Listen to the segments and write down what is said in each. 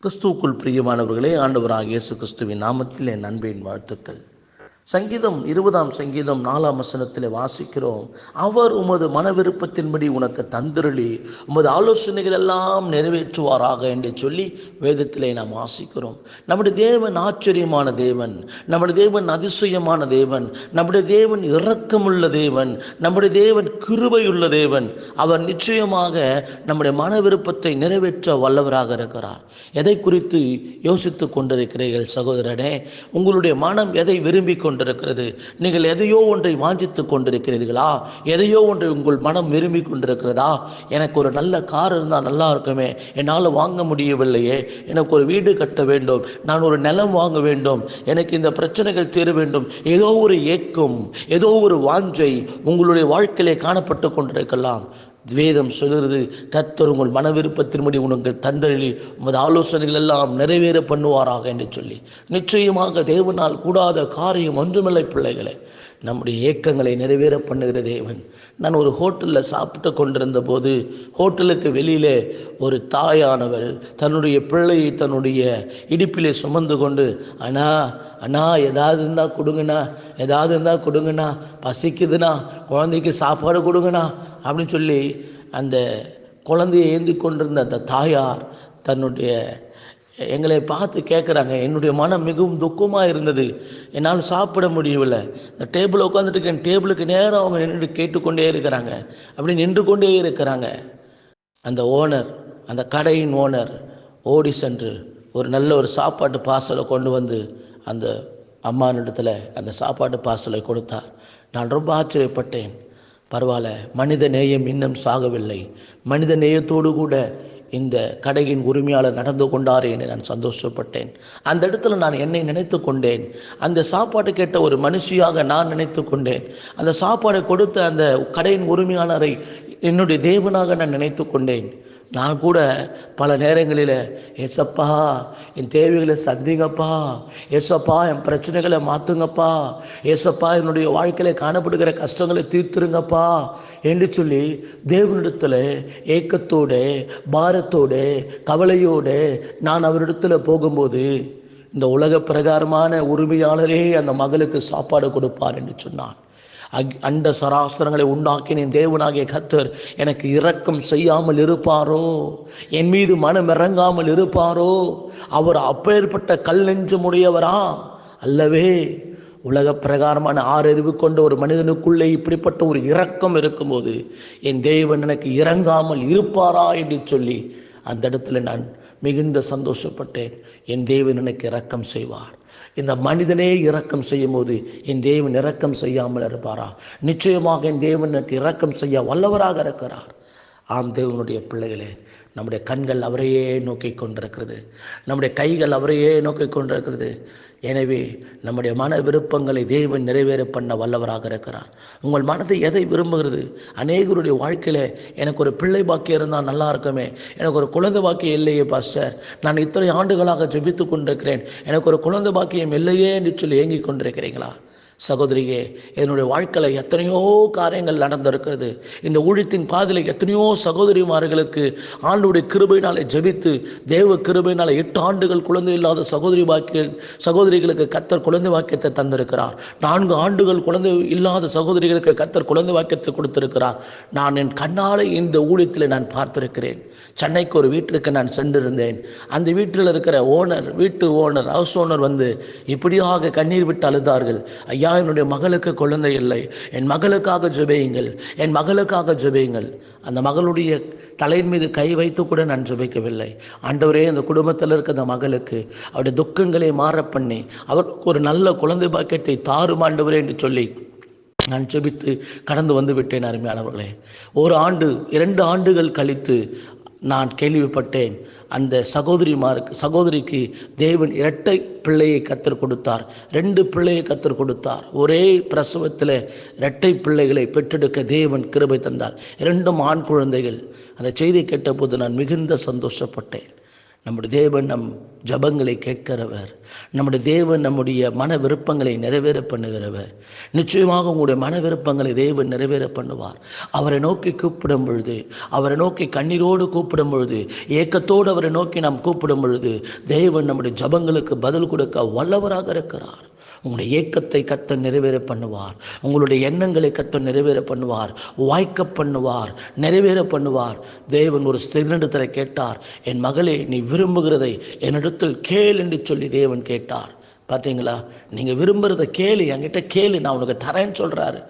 கிறிஸ்துவுக்குள் பிரியமானவர்களே, ஆண்டவராகிய இயேசு கிறிஸ்துவின் நாமத்தில் என் அன்பின் வாழ்த்துக்கள். சங்கீதம் 20 சங்கீதம் 4 வசனத்தில் வாசிக்கிறோம், அவர் உமது மன விருப்பத்தின்படி உனக்கு தந்திரளி உமது ஆலோசனைகள் எல்லாம் நிறைவேற்றுவாராக என்று சொல்லி வேதத்திலே நாம் வாசிக்கிறோம். நம்முடைய தேவன் ஆச்சரியமான தேவன், நம்முடைய தேவன் அதிசயமான தேவன், நம்முடைய தேவன் இரக்கமுள்ள தேவன், நம்முடைய தேவன் கிருபையுள்ள தேவன். அவர் நிச்சயமாக நம்முடைய மன விருப்பத்தை நிறைவேற்ற வல்லவராக இருக்கிறார். எதை குறித்து யோசித்து கொண்டிருக்கிறீர்கள் சகோதரனே? உங்களுடைய மனம் எதை விரும்பி கொண்டிருக்கிறது? நீங்கள் எதையோ ஒன்றை வாஞ்சித்து கொண்டிருக்கிறீர்களா? எதையோ ஒன்றை உங்கள் மனம் விரும்பி கொண்டிருக்கிறதா? எனக்கு ஒரு நல்ல கார் இருந்தால் நல்லா இருக்குமே, என்னால் வாங்க முடியவில்லையே. எனக்கு ஒரு வீடு கட்ட வேண்டும், நான் ஒரு நிலம் வாங்க வேண்டும், எனக்கு இந்த பிரச்சனைகள் தீர வேண்டும். ஏதோ ஒரு ஏக்கம், ஏதோ ஒரு வாஞ்சை உங்களுடைய வாழ்க்கையிலே காணப்பட்டு கொண்டிருக்கலாம். வேதம் சொல்கிறது, கர்த்தர் உங்கள் மன விருப்பத்தின்படி உங்கள் தந்தளில் உமது ஆலோசனைகள் எல்லாம் நிறைவேற பண்ணுவாராக என்று சொல்லி. நிச்சயமாக தேவனால் கூடாத காரியம் ஒன்றுமில்லை பிள்ளைகளே. நம்முடைய ஏக்கங்களை நிறைவேற பண்ணுகிற தேவன். நான் ஒரு ஹோட்டலில் சாப்பிட்டு கொண்டிருந்த போது, ஹோட்டலுக்கு வெளியிலே ஒரு தாயானவள் தன்னுடைய பிள்ளையை தன்னுடைய இடுப்பிலே சுமந்து கொண்டு, அண்ணா அண்ணா ஏதாவது இருந்தால் கொடுங்கண்ணா, ஏதாவது இருந்தால் கொடுங்கண்ணா, பசிக்குதுண்ணா, குழந்தைக்கு சாப்பாடு கொடுங்கண்ணா அப்படின்னு சொல்லி அந்த குழந்தையை ஏந்தி கொண்டிருந்த அந்த தாயார் தன்னுடைய எங்களை பார்த்து கேட்குறாங்க. என்னுடைய மனம் மிகவும் துக்கமாக இருந்தது, என்னால் சாப்பிட முடியவில்லை. இந்த டேபிளில் உட்காந்துட்டு இருக்கேன், டேபிளுக்கு நேரம் அவங்க நின்று கேட்டுக்கொண்டே இருக்கிறாங்க, அப்படி நின்று கொண்டே இருக்கிறாங்க. அந்த ஓனர், அந்த கடையின் ஓனர் ஓடி சென்று ஒரு நல்ல ஒரு சாப்பாட்டு பார்சலை கொண்டு வந்து அந்த அம்மானிடத்தில் அந்த சாப்பாட்டு பார்சலை கொடுத்தார். நான் ரொம்ப ஆச்சரியப்பட்டேன். பரவாயில்ல, மனித நேயம் இன்னும் சாகவில்லை. மனித நேயத்தோடு கூட இந்த கடையின் உரிமையாளர் நடந்து கொண்டாரே என்று நான் சந்தோஷப்பட்டேன். அந்த இடத்துல நான் என்னை நினைத்து கொண்டேன். அந்த சாப்பாடு கேட்ட ஒரு மனுஷியாக நான் நினைத்து கொண்டேன். அந்த சாப்பாடை கொடுத்த அந்த கடையின் உரிமையாளரை என்னுடைய தேவனாக நான் நினைத்து கொண்டேன். நான் கூட பல நேரங்களில், ஏசப்பா என் தேவைகளை சந்திங்கப்பா, ஏசப்பா என் பிரச்சனைகளை மாற்றுங்கப்பா, ஏசப்பா என்னுடைய வாழ்க்கையில் காணப்படுகிற கஷ்டங்களை தீர்த்துருங்கப்பா என்று சொல்லி தேவனிடத்தில் ஏக்கத்தோடு, பாரத்தோடு, கவலையோடு நான் அவரிடத்தில் போகும்போது, இந்த உலக பிரகாரமான உரிமையாளரே அந்த மகளுக்கு சாப்பாடு கொடுப்பார் என்று சொன்னான். அண்ட சராசரங்களை உண்டாக்கின தேவனாகிய கர்த்தர் எனக்கு இரக்கம் செய்யாமல் இருப்பாரோ? என் மீது மனம் இறங்காமல் இருப்பாரோ? அவர் அப்பேற்பட்ட கல் நெஞ்சமுடையவரா? அல்லவே. உலக பிரகாரமான ஆறறிவு கொண்ட ஒரு மனிதனுக்குள்ளே இப்படிப்பட்ட ஒரு இரக்கம் இருக்கும்போது என் தேவன் எனக்கு இறங்காமல் இருப்பாரா என்று சொல்லி அந்த இடத்துல நான் மிகுந்த சந்தோஷப்பட்டேன். என் தேவன் எனக்கு இரக்கம் செய்வார். இந்த மனிதனே இரக்கம் செய்யும் போது என் தேவன் இரக்கம் செய்யாமல் இருப்பாரா? நிச்சயமாக என் தேவன் எனக்கு இரக்கம் செய்ய வல்லவராக இருக்கிறார். ஆம் தேவனுடைய பிள்ளைகளே, நம்முடைய கண்கள் அவரையே நோக்கி கொண்டிருக்கிறது, நம்முடைய கைகள் அவரையே நோக்கி கொண்டிருக்கிறது. எனவே நம்முடைய மன விருப்பங்களை தேவன் நிறைவேற பண்ண வல்லவராக இருக்கிறார். உங்கள் மனதை எதை விரும்புகிறது? அநேகருடைய வாழ்க்கையில் எனக்கு ஒரு பிள்ளை பாக்கியம் இருந்தால் நல்லா இருக்குமே, எனக்கு ஒரு குழந்தை பாக்கியம் இல்லையே பாஸ்டர், நான் இத்தனை ஆண்டுகளாக ஜெபித்து கொண்டிருக்கிறேன், எனக்கு ஒரு குழந்தை பாக்கியம் இல்லையே என்று சொல்லி ஏங்கி கொண்டிருக்கிறீங்களா? சகோதரியே, என்னுடைய வாழ்க்கையில் எத்தனையோ காரியங்கள் நடந்திருக்கிறது. இந்த ஊழியத்தின் பாதையில் எத்தனையோ சகோதரிமார்களுக்கு ஆண்டவருடைய கிருபையினாலே ஜெபித்து, தேவ கிருபையினாலே 8 ஆண்டுகள் குழந்தை இல்லாத சகோதரிகளுக்கு கர்த்தர் குழந்தை வாக்கியத்தை தந்திருக்கிறார். 4 ஆண்டுகள் குழந்தை இல்லாத சகோதரிகளுக்கு கர்த்தர் குழந்தை வாக்கியத்தை கொடுத்திருக்கிறார். நான் என் கண்ணாலே இந்த ஊழியத்தில் நான் பார்த்திருக்கிறேன். சென்னைக்கு ஒரு வீட்டிற்கு நான் சென்றிருந்தேன். அந்த வீட்டில் இருக்கிற வீட்டு ஓனர், ஹவுஸ் ஓனர் வந்து இப்படியாக கண்ணீர் விட்டு அழுதார்கள். ஐயா, என்னுடைய மகளுக்கு குழந்தை இல்லை, என் மகளுக்காக ஜெபியுங்கள், என் மகளுக்காக ஜெபியுங்கள். அந்த மகளுடைய தலையின் மீது கை வைத்து கூட நான் ஜெபிக்கவில்லை. ஆண்டவரே, அந்த குடும்பத்தில் இருக்க அந்த மகளுக்கு அவருடைய துக்கங்களை மாற பண்ணி அவருக்கு ஒரு நல்ல குழந்தை பாக்கியத்தை தாரும் ஆண்டவரே என்று சொல்லி நான் ஜெபித்து கடந்து வந்து விட்டேன். அருமையானவர்களே, 1 ஆண்டு 2 ஆண்டுகள் கழித்து நான் கேள்விப்பட்டேன், அந்த சகோதரிக்கு தேவன் இரட்டை பிள்ளையை கர்த்தர் கொடுத்தார். 2 பிள்ளையை கர்த்தர் கொடுத்தார். ஒரே பிரசவத்தில் இரட்டை பிள்ளைகளை பெற்றெடுக்க தேவன் கிருபை தந்தார். 2 ஆண் குழந்தைகள். அந்த செய்தி கேட்டபோது நான் மிகுந்த சந்தோஷப்பட்டேன். நம்முடைய தேவன் நம் ஜபங்களை கேட்கிறவர். நம்முடைய தேவன் நம்முடைய மன விருப்பங்களை நிறைவேற பண்ணுகிறவர். நிச்சயமாக உங்களுடைய மன விருப்பங்களை தேவன் நிறைவேற பண்ணுவார். அவரை நோக்கி கூப்பிடும் பொழுது, அவரை நோக்கி கண்ணீரோடு கூப்பிடும் பொழுது, ஏக்கத்தோடு அவரை நோக்கி நாம் கூப்பிடும் பொழுது தேவன் நம்முடைய ஜபங்களுக்கு பதில் கொடுக்க வல்லவராக இருக்கிறார். உங்களுடைய ஏக்கத்தை கர்த்தர் நிறைவேற பண்ணுவார். உங்களுடைய எண்ணங்களை கர்த்தர் நிறைவேற பண்ணுவார். வாய்க்க பண்ணுவார், நிறைவேற பண்ணுவார். தேவன் ஒரு ஸ்திரீனிடத்தில் கேட்டார், என் மகளே, நீ விரும்புகிறதை என்னிடத்தில் கேள் என்று சொல்லி தேவன் கேட்டார். பார்த்தீங்களா? நீங்கள் விரும்புகிறத கேளு, என்கிட்ட கேளு, நான் உனக்கு தரேன்னு சொல்கிறாரு.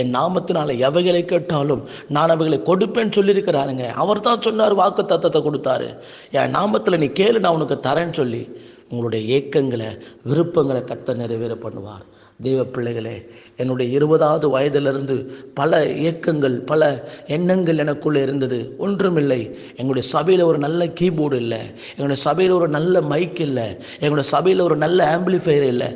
என் நாமத்தினால எவைகளை கேட்டாலும் நான் அவைகளை கொடுப்பேன்னு சொல்லியிருக்கிறாருங்க. அவர் தான் சொன்னார், வாக்கு தத்தத்தை கொடுத்தாரு. என் நாமத்தில் நீ கேளு, நான் உனக்கு தரேன்னு சொல்லி. உங்களுடைய ஏக்கங்களை, விருப்பங்களை கர்த்தர் நிறைவேற பண்ணுவார். தெய்வ பிள்ளைகளே, என்னுடைய 20வது வயதிலிருந்து பல ஏக்கங்கள், பல எண்ணங்கள் எனக்குள்ளே இருந்தது. ஒன்றுமில்லை, எங்களுடைய சபையில் ஒரு நல்ல கீபோர்டு இல்லை, எங்களுடைய சபையில் ஒரு நல்ல மைக் இல்லை, எங்களுடைய சபையில் ஒரு நல்ல ஆம்பிளிஃபையர் இல்லை,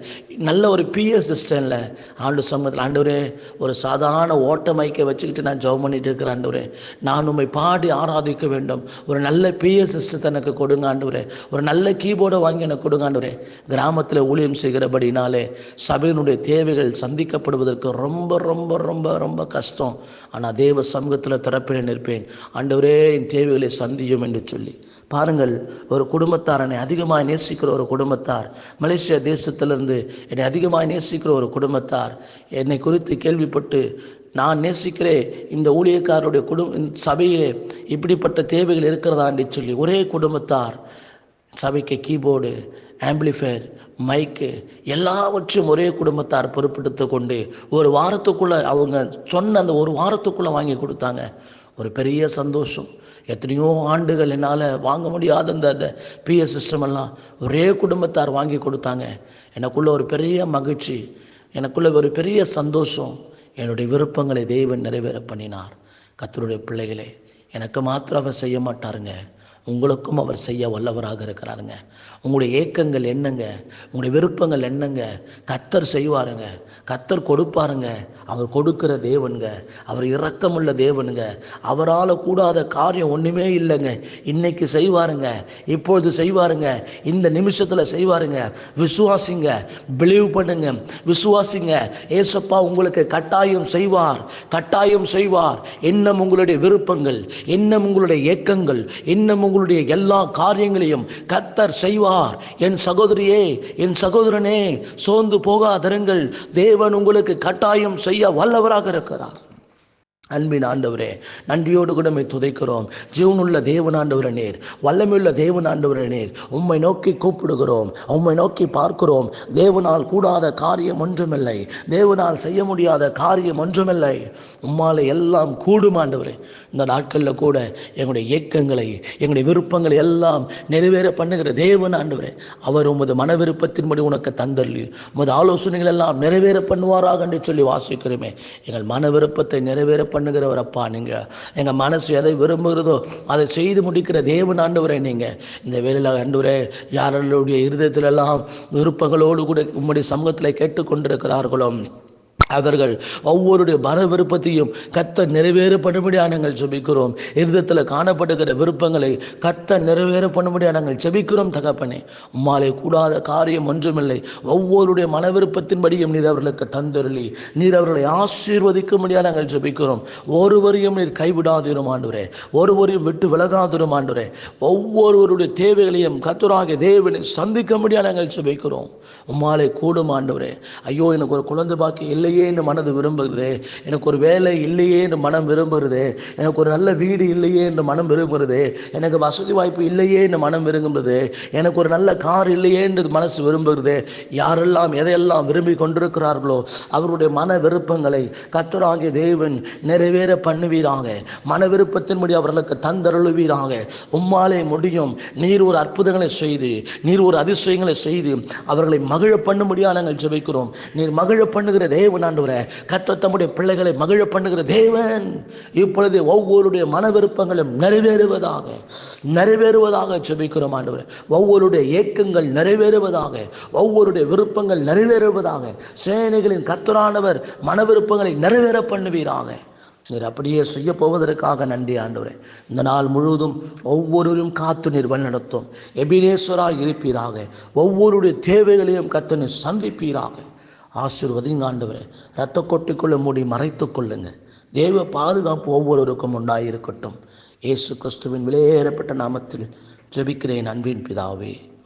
நல்ல ஒரு பிஎஸ் சிஸ்டம் இல்லை. ஆண்டு சமூகத்தில், ஆண்டவரே, ஒரு சாதாரண ஓட்ட மைக்கை வச்சுக்கிட்டு நான் ஜெபம் பண்ணிட்டு இருக்கிறேன். ஆண்டவரே, நான் உம்மை பாடி ஆராதிக்க வேண்டும். ஒரு நல்ல பிஎஸ் சிஸ்டத்தை எனக்கு கொடுங்க ஆண்டவரே. ஒரு நல்ல கீபோர்டை வாங்கி எனக்கு கொடுங்க ஆண்டவரே. கிராமத்தில் ஊழியம் செய்கிறபடினாலே சபையினுடைய தேவைகள் சந்திக்கப்படுவதற்கு ரொம்ப ரொம்ப ரொம்ப ரொம்ப கஷ்டம். ஆனால் தேவ சமூகத்தில் திறப்பில் நிற்பேன். ஆண்டவரே, என் தேவைகளை சந்தியும் என்று சொல்லி. பாருங்கள், ஒரு குடும்பத்தார், என்னை அதிகமாக நேசிக்கிற ஒரு குடும்பத்தார், மலேசியா தேசத்திலிருந்து என்னை அதிகமாக நேசிக்கிற ஒரு குடும்பத்தார் என்னை குறித்து கேள்விப்பட்டு, நான் நேசிக்கிறேன் இந்த ஊழியக்காரருடைய சபையிலே இப்படிப்பட்ட தேவைகள் இருக்கிறதா என்று சொல்லி ஒரே குடும்பத்தார் சபைக்கு கீபோர்டு, ஆம்பிளிஃபையர், மைக்கு எல்லாவற்றையும் ஒரே குடும்பத்தார் பொறுப்பெடுத்து கொண்டு ஒரு வாரத்துக்குள்ளே, அவங்க சொன்ன அந்த ஒரு வாரத்துக்குள்ளே வாங்கி கொடுத்தாங்க. ஒரு பெரிய சந்தோஷம். எத்தனையோ ஆண்டுகள் என்னால் வாங்க முடியாத அந்த பிஎஸ் சிஸ்டம் எல்லாம் ஒரே குடும்பத்தார் வாங்கி கொடுத்தாங்க. எனக்குள்ள ஒரு பெரிய மகிழ்ச்சி, எனக்குள்ள ஒரு பெரிய சந்தோஷம். என்னுடைய விருப்பங்களை தேவன் நிறைவேற பண்ணினார். கர்த்தருடைய பிள்ளைகளே, எனக்கு மாத்திரம் அவர் செய்ய மாட்டாருங்க, உங்களுக்கும் அவர் செய்ய வல்லவராக இருக்கிறாருங்க. உங்களுடைய ஏக்கங்கள் என்னங்க, உங்களுடைய விருப்பங்கள் என்னங்க, கர்த்தர் செய்வாருங்க, கர்த்தர் கொடுப்பாருங்க. அவர் கொடுக்கிற தேவனுங்க, அவர் இரக்கமுள்ள தேவனுங்க. அவரால் கூடாத காரியம் ஒன்றுமே இல்லைங்க. இன்னைக்கு செய்வாருங்க, இப்பொழுது செய்வாருங்க, இந்த நிமிஷத்தில் செய்வாருங்க. விசுவாசிங்க, பிலீவ் பண்ணுங்க, விசுவாசிங்க. ஏசப்பா உங்களுக்கு கட்டாயம் செய்வார், கட்டாயம் செய்வார். இன்னும் உங்களுடைய விருப்பங்கள், இன்னும் உங்களுடைய ஏக்கங்கள், இன்னும் உங்களுடைய எல்லா காரியங்களையும் கர்த்தர் செய்வார். என் சகோதரியே, என் சகோதரனே, சோர்ந்து போகாதிருங்கள். தேவன் உங்களுக்கு கட்டாயம் செய்ய வல்லவராக இருக்கிறார். அன்பின் ஆண்டவரே, நன்றியோடு கூட துதைக்கிறோம். ஜீவனுள்ள தேவன் ஆண்டவரே நீர், வல்லமையுள்ள தேவன் ஆண்டவரே நீர், உம்மை நோக்கி கூப்பிடுகிறோம், உம்மை நோக்கி பார்க்கிறோம். தேவனால் கூடாத காரியம் ஒன்றுமில்லை, தேவனால் செய்ய முடியாத காரியம் ஒன்றுமில்லை. உம்மாலே எல்லாம் கூடும் ஆண்டவரே. இந்த நாட்களில் கூட எங்களுடைய ஏக்கங்களை, எங்களுடைய விருப்பங்களை எல்லாம் நிறைவேற பண்ணுகிற தேவன் ஆண்டவரே, அவர் உமது மன விருப்பத்தின்படி உனக்கு தந்தள்ளி உமது ஆலோசனைகள் எல்லாம் நிறைவேற பண்ணுவாராக என்று சொல்லி வாசிக்கிறோமே. எங்கள் மன விருப்பத்தை நிறைவேற பண்ணுகிறவர் அப்பா. நீங்கள் எங்கள் மனசு எதை விரும்புகிறதோ அதை செய்து முடிக்கிற தேவன் ஆண்டவரே. நீங்கள் இந்த வேளையில் ஆண்டவரே, யாருடைய இருதயத்திலெல்லாம் விருப்பங்களோடு கூட உம்முடைய சமூகத்தில் கேட்டுக்கொண்டிருக்கிறார்களோ அவர்கள் ஒவ்வொருடைய மன விருப்பத்தையும் கர்த்தர் நிறைவேற பண்ணும்படியாக நாங்கள் ஜெபிக்கிறோம். இருதயத்தில் காணப்படுகிற விருப்பங்களை கர்த்தர் நிறைவேற பண்ணும்படியாக நாங்கள் ஜெபிக்கிறோம். தகப்பனே, உம்மாலே கூடாத காரியம் ஒன்றுமில்லை. ஒவ்வொருடைய மன விருப்பத்தின்படியும் நீர் அவர்களுக்கு தந்தருளி நீர் அவர்களை ஆசீர்வதிக்கும்படியாக நாங்கள் ஜெபிக்கிறோம். ஒருவரையும் நீர் கைவிடாதிரும் ஆண்டவரே, ஒருவரையும் விட்டு விலகாதிரும் ஆண்டவரே. ஒவ்வொருவருடைய தேவைகளையும் கர்த்தராகிய தேவனை சந்திக்கும்படியாக நாங்கள் ஜெபிக்கிறோம். உம்மாலே கூடும் ஆண்டவரே. ஐயோ, எனக்கு ஒரு குழந்தை பாக்கியம் இல்லையே என்று மனது விரும்புகிறதே, எனக்கு ஒரு வேலை இல்லையே என்று மனம் விரும்புகிறதே, எனக்கு ஒரு நல்ல வீடு இல்லையே என்று மனம் விரும்புகிறதே, எனக்கு வசதி வாய்ப்பு இல்லையே என்று மனம் விரும்புகிறது, எனக்கு ஒரு நல்ல கார் இல்லையே என்று மனசு விரும்புகிறது. யாரெல்லாம் எதையெல்லாம் விரும்பி கொண்டிருக்கிறார்களோ அவருடைய மன விருப்பங்களை கர்த்தராகிய தேவன் நிறைவேற பண்ணுவீராக. மன விருப்பத்தின்படி அவர்களுக்கு தந்தருளுவீராக. உம்மாலே முடியும். நீர் ஒரு அற்புதங்களை செய்து, நீர் ஒரு அதிசயங்களை செய்து அவர்களை மகிழ பண்ணும்படியாக நாங்கள் ஜெபிக்கிறோம். நீர் மகிழ பண்ணுகிற தேவன் ஆண்டவரே. கர்த்தர் தம்முடைய பிள்ளைகளை மகிழ பண்ணுகிற தேவன். இப்பொழுது ஒவ்வொருடைய மன விருப்பங்களும் நிறைவேறுவதாக ஜெபிக்கிறோம் ஆண்டவரே. ஒவ்வொருடைய ஏக்கங்கள் நிறைவேறுவதாக, ஒவ்வொருடைய விருப்பங்கள் நிறைவேறுவதாக. சேனைகளின் கர்த்தரானவர் மன விருப்பங்களை நிறைவேற பண்ணுவீராக. நீர் அப்படியே செய்ய போவதற்காக நன்றி ஆண்டவரே. இந்த நாள் முழுவதும் ஒவ்வொருவரும் காத்து நீர் வழிநடத்தும். எபினேஸ்வராக இருப்பீராக. ஒவ்வொருடைய தேவைகளையும் கத்து நீர் சந்திப்பீராக. ஆசீர்வதிங்க ஆண்டவரே. இரத்த கொட்டிக்குள்ள மூடி மறைத்து கொள்ளுங்க. தேவ பாதுகாப்பு ஒவ்வொருவருக்கும் உண்டாயிருக்கட்டும். இயேசு கிறிஸ்துவின் விலையேறப்பட்ட நாமத்தில் ஜெபிக்கிறேன் அன்பின் பிதாவே.